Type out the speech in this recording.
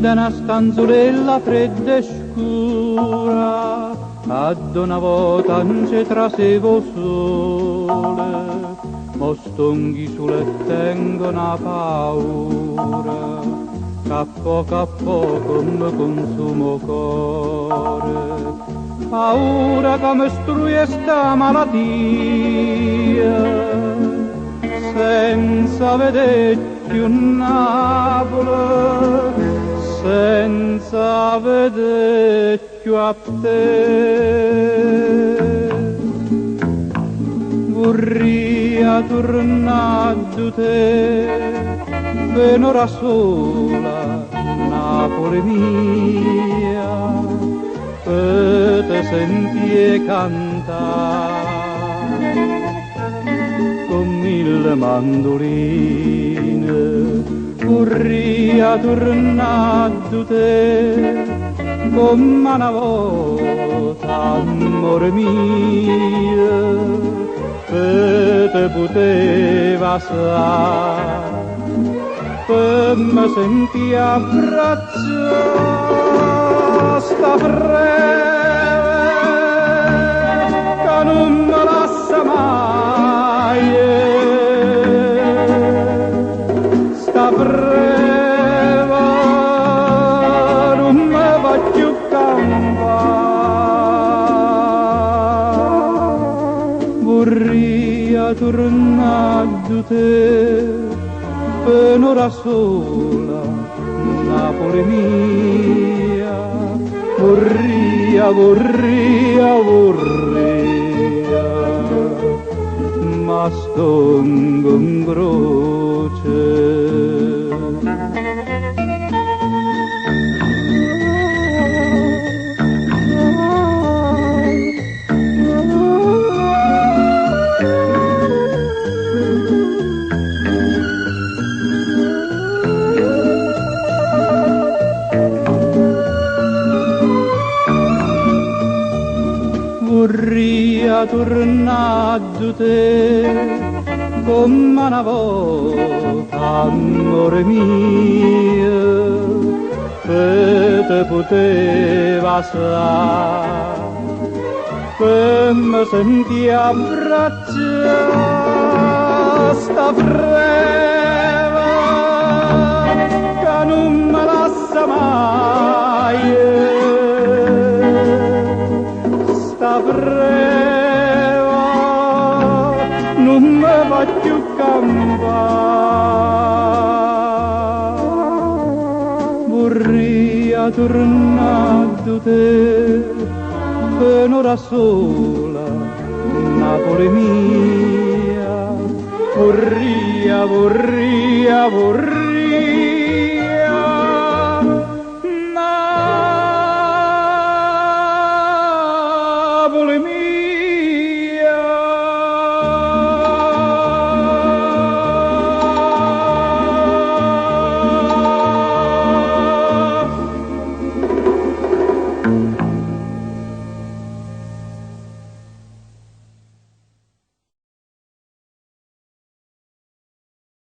Da una stanzolella fredda e scura, ad una volta non ci trasevo sole, mo stonghi sulle tengo una paura, che a poco mi consumo cuore, paura che mi struie sta malattia, senza vedere più Napoli, senza vedere più a te. Vorrei tornare da te per un'ora sola, Napoli mia, per te sentire cantare con mille mandoline. Vorrei tornare da te come una volta, amore mio, per te poteva stare, per me sentire abbracciare sta breve che non me lascia mai. Breva non mi va più campare, vorrei tornare da te per un'ora sola, Napoli mia, vorrei, ma stongo in croce. Vorrei tornare da te come una volta, amore mio, per te poteva stare, per me sentire abbracciare sta breve che non me lascia mai. Sta breva non mi va più campare, vorrei tornare da te per un'ora sola, Napoli mia, vorrei